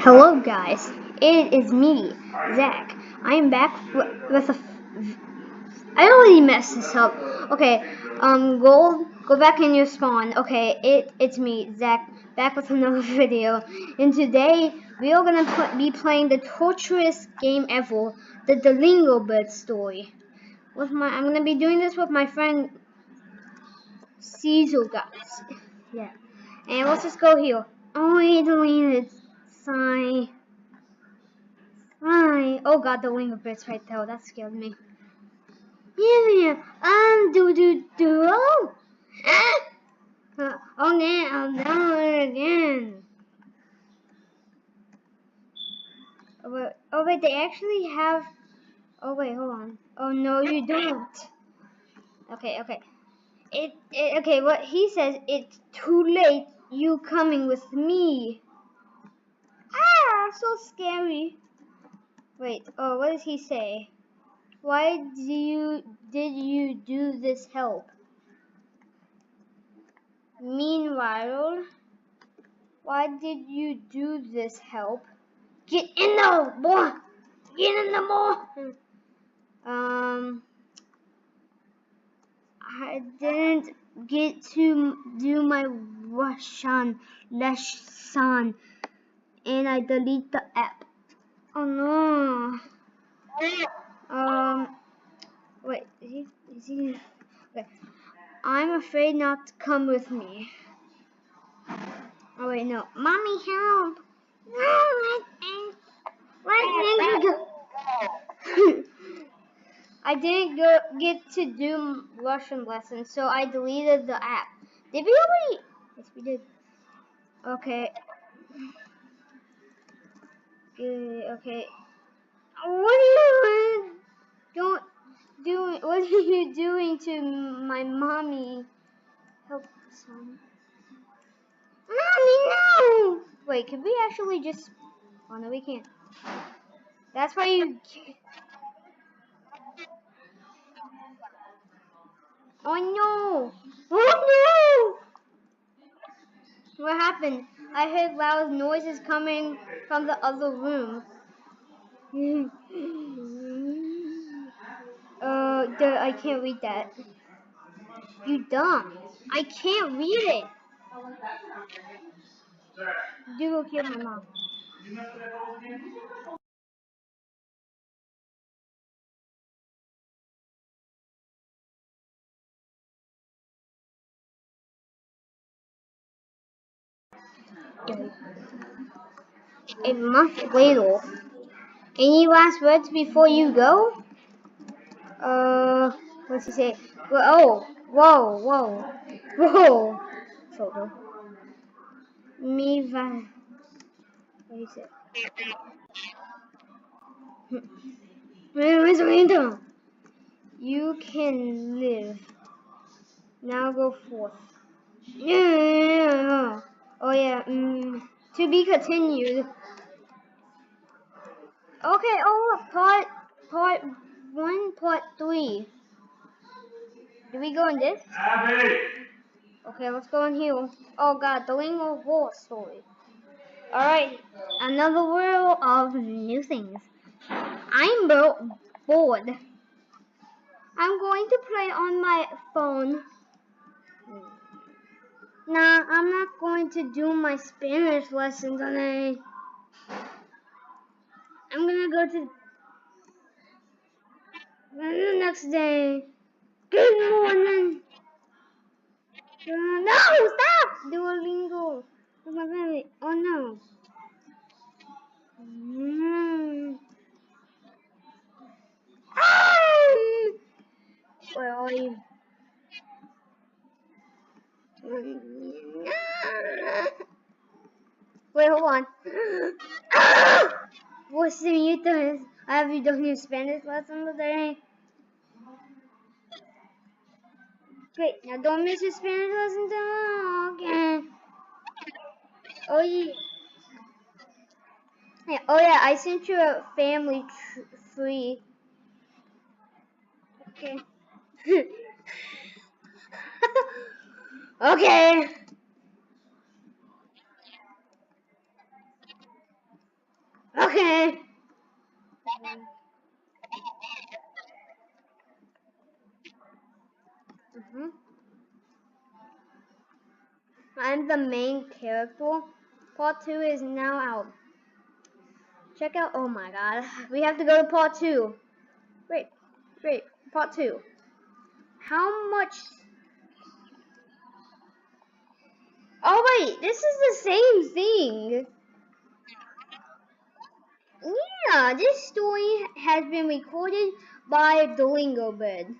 Hello guys, it is me, Zach. I am back with a. I already messed this up. Okay, go back in your spawn. Okay, it's me, Zach, back with another video. And today we are gonna be playing the torturous game ever, the Duolingo bird story. I'm gonna be doing this with my friend Cecil, guys. Yeah, and let's just go here. Oh, I deleted. Sigh. Hi. Oh god, the wing of bits right there. That scared me. Yeah. Do. Oh. Oh man, I'm down it again. Oh wait, they actually have. Oh wait, hold on. Oh no, you don't. Okay. Okay. What he says, it's too late. You coming with me? Ah, so scary. Wait. Oh, what does he say? Why did you do this help? Meanwhile, why did you do this help? Get in there, boy! Get in the boy! I didn't get to do my Russian lesson, and I delete the app. Oh no. Wait, is he? Okay. I'm afraid not to come with me. Oh wait, no. Mommy, help! I didn't get to do Russian lessons, so I deleted the app. Did we already? Yes, we did. Okay. Okay. What are you doing to my mommy? Help some. Mommy, no! Wait, can we actually just? Oh no, we can't. That's why you. Oh no! Oh no! What happened? I heard loud noises coming from the other room. I can't read that. You dumb. I can't read it. Do go kill my mom. A month later. Any last words before you go? What's he say? Well, whoa. Photo. Me va. What he said? Where's Random? You can live. Now go forth. Yeah. Oh yeah. To be continued. Okay. Oh, part 1, part 3. Do we go in this? Okay, let's go in here. Oh god, the Lingo War story. Alright, another world of new things. I'm bored. I'm going to play on my phone. Nah, I'm not going to do my Spanish lessons on I'm gonna go to the next day. Good morning. No, stop! Duolingo. With my family. Oh no. Where are you? Wait, hold on. What's the mute? Have you done your Spanish lesson today? Great, now don't miss your Spanish lesson tomorrow. Okay. Oh yeah. Oh yeah, I sent you a family free. Okay. Okay. Okay. Mhm. I'm the main character. Part 2 is now out. Check out. Oh my god. We have to go to part 2. Wait. Wait. Part 2. How much? Oh wait. This is the same thing. Yeah. This story has been recorded by Duolingo Bird.